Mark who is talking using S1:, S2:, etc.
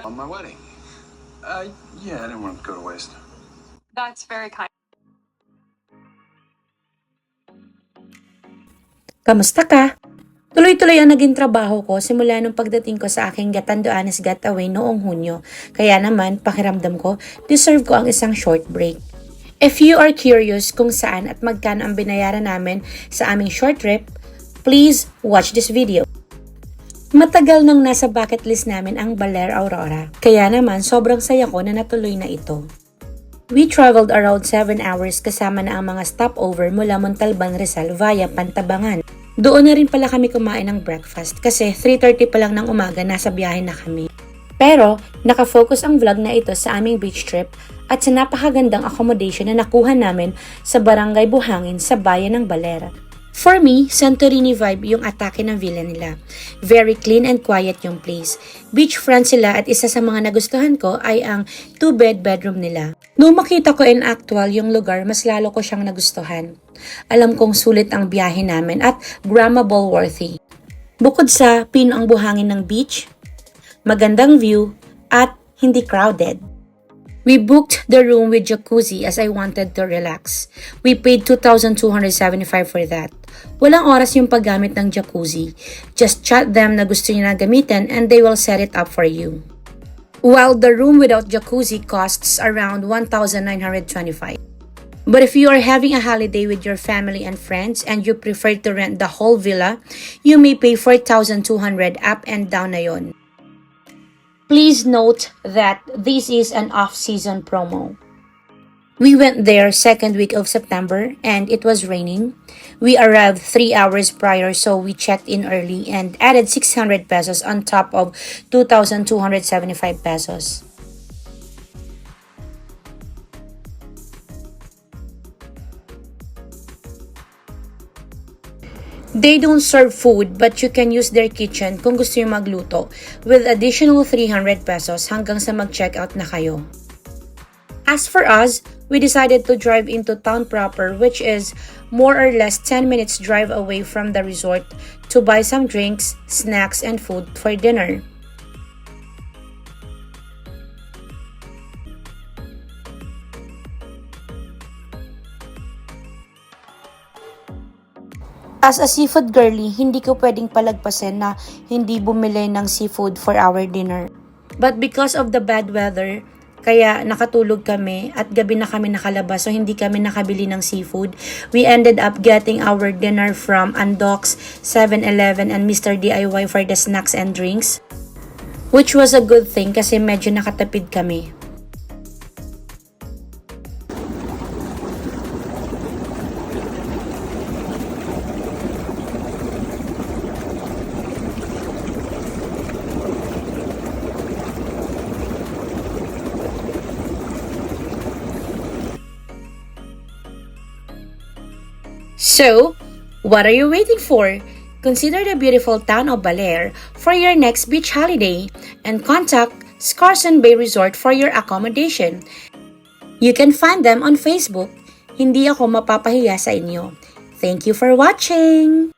S1: On my wedding. Yeah, I didn't want it to go to waste.
S2: That's very kind.
S3: Kamusta ka? Tuloy-tuloy ang naging trabaho ko simula nung pagdating ko sa aking Gatanduanes Getaway noong Hunyo. Kaya naman, pakiramdam ko, deserve ko ang isang short break. If you are curious kung saan at magkano ang binayaran namin sa aming short trip, please watch this video. Matagal nang nasa bucket list namin ang Baler Aurora. Kaya naman, sobrang saya ko na natuloy na ito. We traveled around 7 hours kasama na ang mga stopover mula Montalban, Rizal via Pantabangan. Doon na rin pala kami kumain ng breakfast kasi 3:30 pa lang ng umaga nasa biyahe na kami. Pero nakafocus ang vlog na ito sa aming beach trip at sa napakagandang accommodation na nakuha namin sa Barangay Buhangin sa bayan ng Baler. For me, Santorini vibe yung atake ng villa nila. Very clean and quiet yung place. Beachfront sila at isa sa mga nagustuhan ko ay ang 2-bed bedroom nila. Nung makita ko in actual yung lugar, mas lalo ko siyang nagustuhan. Alam kong sulit ang biyahe namin at grammable worthy. Bukod sa pino ang buhangin ng beach, magandang view at hindi crowded. We booked the room with jacuzzi as I wanted to relax. We paid 2,275 for that. Walang oras yung paggamit ng jacuzzi. Just chat them na gusto niyo na gamitin and they will set it up for you. While the room without jacuzzi costs around 1,925. But if you are having a holiday with your family and friends and you prefer to rent the whole villa, you may pay 4,200 up and down na yon. Please note that this is an off-season promo. We went there second week of September and it was raining. We arrived 3 hours prior so we checked in early and added 600 pesos on top of 2,275 pesos. They don't serve food but you can use their kitchen kung gusto nyo magluto with additional 300 pesos hanggang sa mag-checkout na kayo. As for us, we decided to drive into town proper which is more or less 10 minutes drive away from the resort to buy some drinks, snacks, and food for dinner. As a seafood girly, hindi ko pwedeng palagpasin na hindi bumili ng seafood for our dinner. But because of the bad weather, kaya nakatulog kami at gabi na kami nakalabas so hindi kami nakabili ng seafood. We ended up getting our dinner from Andox, 7-Eleven, and Mr. DIY for the snacks and drinks. Which was a good thing kasi medyo nakatapid kami. So, what are you waiting for? Consider the beautiful town of Baler for your next beach holiday and contact Scarson Bay Resort for your accommodation. You can find them on Facebook. Hindi ako mapapahiya sa inyo. Thank you for watching!